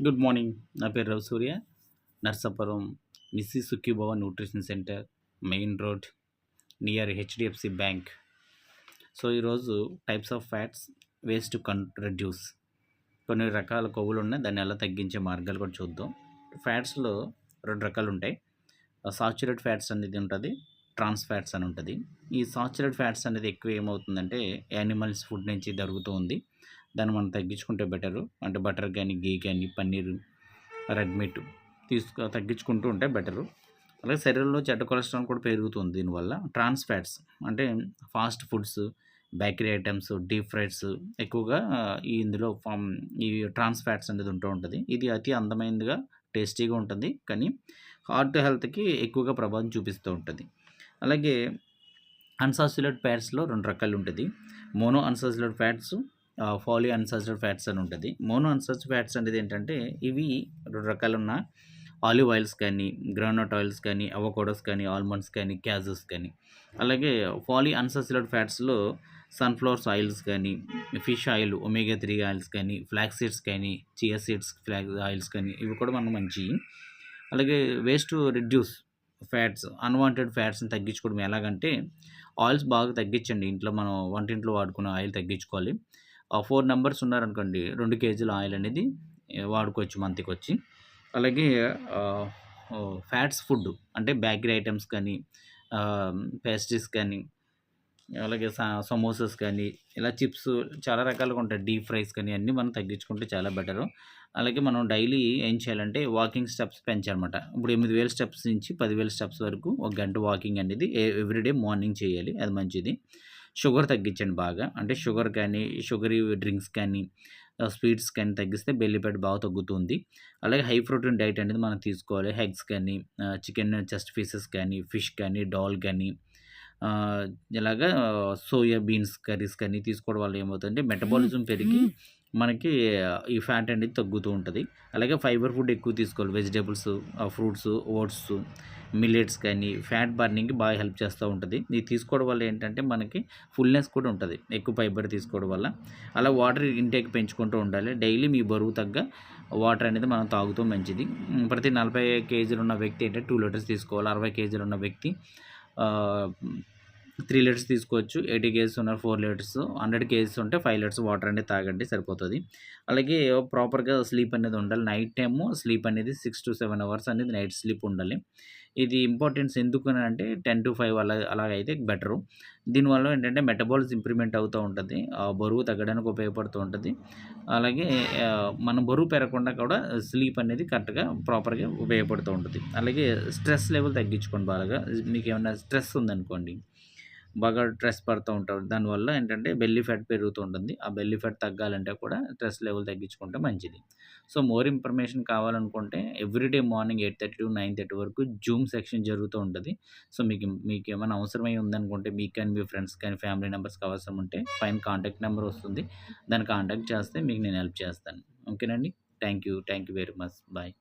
Good morning. నా పేరు రవి సూర్య. నర్సాపురం మిస్సి Sukhibhava nutrition centre, main road, near HDFC bank. So ఈరోజు types of fats ways to reduce. కొన్ని రకాల కొవ్వులు ఉన్నాయి, దాన్ని ఎలా తగ్గించే మార్గాలు కూడా చూద్దాం. ఫ్యాట్స్లో రెండు రకాలు ఉంటాయి. సాచురేట్ ఫ్యాట్స్ అనేది ఉంటుంది, ట్రాన్స్ ఫ్యాట్స్ అని ఉంటుంది. ఈ సాచురేట్ ఫ్యాట్స్ అనేది ఎక్కువ ఏమవుతుందంటే యానిమల్స్ ఫుడ్ నుంచి దొరుకుతూ ఉంది. దాన్ని మనం తగ్గించుకుంటే బెటరు. అంటే బటర్ కానీ, గీ కానీ, పన్నీరు, రెడ్ మీట్ తగ్గించుకుంటూ ఉంటే బెటరు. అలాగే శరీరంలో చెడ్డ కొలెస్ట్రాల్ కూడా పెరుగుతుంది దీనివల్ల. ట్రాన్స్ ఫ్యాట్స్ అంటే fast foods, bakery items, deep fries ఎక్కువగా ఇందులో ఈ ట్రాన్స్ ఫ్యాట్స్ అనేది ఉంటూ ఉంటుంది. ఇది అతి అందమైనదిగా, టేస్టీగా ఉంటుంది, కానీ హార్ట్ హెల్త్కి ఎక్కువగా ప్రభావం చూపిస్తూ ఉంటుంది. అలాగే అన్సాచురేటెడ్ ఫ్యాట్స్లో రెండు రకాలు ఉంటుంది. Mono unsaturated fats, poly unsaturated fats అని ఉంటుంది. మోనో అన్సాచురేటెడ్ ఫ్యాట్స్ అనేది ఏంటంటే ఇవి రెండు రకాలు ఉన్న ఆలివ్ ఆయిల్స్ కానీ, గ్రౌండ్నట్ ఆయిల్స్ కానీ, అవోకాడోస్ కానీ, ఆల్మండ్స్ కానీ, క్యాజూస్ కానీ. అలాగే పాలీ అన్సాచురేటెడ్ ఫ్యాట్స్లో సన్ఫ్లవర్స్ ఆయిల్స్ కానీ, ఫిష్ ఆయిల్, ఒమేగా 3 ఆయిల్స్ కానీ, ఫ్లాక్స్ సీడ్స్ కానీ, చియా సీడ్స్ ఆయిల్స్ కానీ ఇవి కూడా మనకు మంచివి. అలాగే ways to reduce fats, unwanted ఫ్యాట్స్ని తగ్గించుకోవడం ఎలాగంటే ఆయిల్స్ బాగా తగ్గించండి. ఇంట్లో మనం వంటింట్లో వాడుకునే ఆయిల్ తగ్గించుకోవాలి. 4 మెంబర్స్ ఉన్నారనుకోండి, 2 కేజీల ఆయిల్ అనేది వాడుకోవచ్చు మంత్కి వచ్చి. అలాగే ఫ్యాట్స్ ఫుడ్ అంటే బేకరీ ఐటమ్స్ కానీ, పేస్ట్రీస్ కానీ, అలాగే సమోసాస్ కానీ, ఇలా చిప్స్ చాలా రకాలుగా ఉంటాయి. డీప్ ఫ్రైస్ కానీ అన్నీ మనం తగ్గించుకుంటే చాలా బెటరు. అలాగే మనం డైలీ ఏం చేయాలంటే వాకింగ్ స్టెప్స్ పెంచాలన్నమాట. ఇప్పుడు 8,000 స్టెప్స్ నుంచి 10,000 స్టెప్స్ వరకు ఒక గంట వాకింగ్ అనేది ఎవ్రీడే మార్నింగ్ చేయాలి. అది మంచిది. షుగర్ తగ్గించండి బాగా. అంటే షుగర్ కానీ, షుగరీ డ్రింక్స్ కానీ, స్వీట్స్ కానీ తగ్గిస్తే బెల్లీ ఫ్యాట్ బాగా తగ్గుతుంది. అలాగే హై ప్రోటీన్ డైట్ అనేది మనం తీసుకోవాలి. ఎగ్స్ కానీ, చికెన్ చెస్ట్ పీసెస్ కానీ, ఫిష్ కానీ, డాల్ కానీ, ఇలాగా సోయా బీన్స్ కర్రీస్ కానీ తీసుకోవడం వల్ల ఏమవుతుందంటే మెటబాలిజం పెరిగి మనకి ఈ ఫ్యాట్ అనేది తగ్గుతూ ఉంటుంది. అలాగే ఫైబర్ ఫుడ్ ఎక్కువ తీసుకోవాలి. వెజిటేబుల్స్, ఫ్రూట్స్, ఓట్స్, మిల్లెట్స్ కానీ ఫ్యాట్ బర్నింగ్‌కి బాగా హెల్ప్ చేస్తూ ఉంటుంది. ఇది తీసుకోవడం వల్ల ఏంటంటే మనకి ఫుల్‌నెస్ కూడా ఉంటుంది ఎక్కువ ఫైబర్ తీసుకోవడం వల్ల. అలా వాటర్ ఇంటేక్ పెంచుకుంటూ ఉండాలి. డైలీ మీ బరువు తగ్గ వాటర్ అనేది మనం తాగుతూ మంచిది. ప్రతి 40 కేజీలు ఉన్న వ్యక్తి అంటే 2 లీటర్స్ తీసుకోవాలి. 60 కేజీలు ఉన్న వ్యక్తి 3 లీటర్స్ తీసుకోవచ్చు. 80 కేజీస్ ఉన్న 4 లీటర్స్, 100 కేజీస్ ఉంటే 5 లీటర్స్ వాటర్ అనేది తాగండి సరిపోతుంది. అలాగే ప్రాపర్‌గా స్లీప్ అనేది ఉండాలి. నైట్ టైము స్లీప్ అనేది 6-7 అవర్స్ అనేది నైట్ స్లీప్ ఉండాలి. ఇది ఇంపార్టెన్స్ ఎందుకనంటే 10-5 అలాగైతే బెటరు. దీనివల్ల ఏంటంటే మెటబాలిజం ఇంప్రూవ్‌మెంట్ అవుతూ ఉంటుంది. బరువు తగ్గడానికి ఉపయోగపడుతూ ఉంటుంది. అలాగే మన బరువు పెరగకుండా కూడా స్లీప్ అనేది కరెక్ట్‌గా ప్రాపర్‌గా ఉపయోగపడుతూ ఉంటుంది. అలాగే స్ట్రెస్ లెవెల్ తగ్గించుకోండి బాగా. మీకేమన్నా స్ట్రెస్ ఉందనుకోండి, బాగా స్ట్రెస్ పడుతూ ఉంటారు. దానివల్ల ఏంటంటే బెల్లీ ఫ్యాట్ పెరుగుతూ ఉంటుంది. ఆ బెల్లీ ఫ్యాట్ తగ్గాలంటే కూడా స్ట్రెస్ లెవెల్ తగ్గించుకుంటే మంచిది. సో మోర్ ఇన్ఫర్మేషన్ కావాలనుకుంటే ఎవ్రీడే మార్నింగ్ 8:30-9:30 వరకు జూమ్ సెక్షన్ జరుగుతూ ఉంటది. సో మీకేమైనా అవసరమై ఉందనుకుంటే, మీకు కానీ, మీ ఫ్రెండ్స్ కానీ, ఫ్యామిలీ మెంబర్స్‌కి అవసరం ఉంటే పైన కాంటాక్ట్ నెంబర్ వస్తుంది. దాన్ని కాంటాక్ట్ చేస్తే మీకు నేను హెల్ప్ చేస్తాను. ఓకేనండి. Thank you very much. Bye.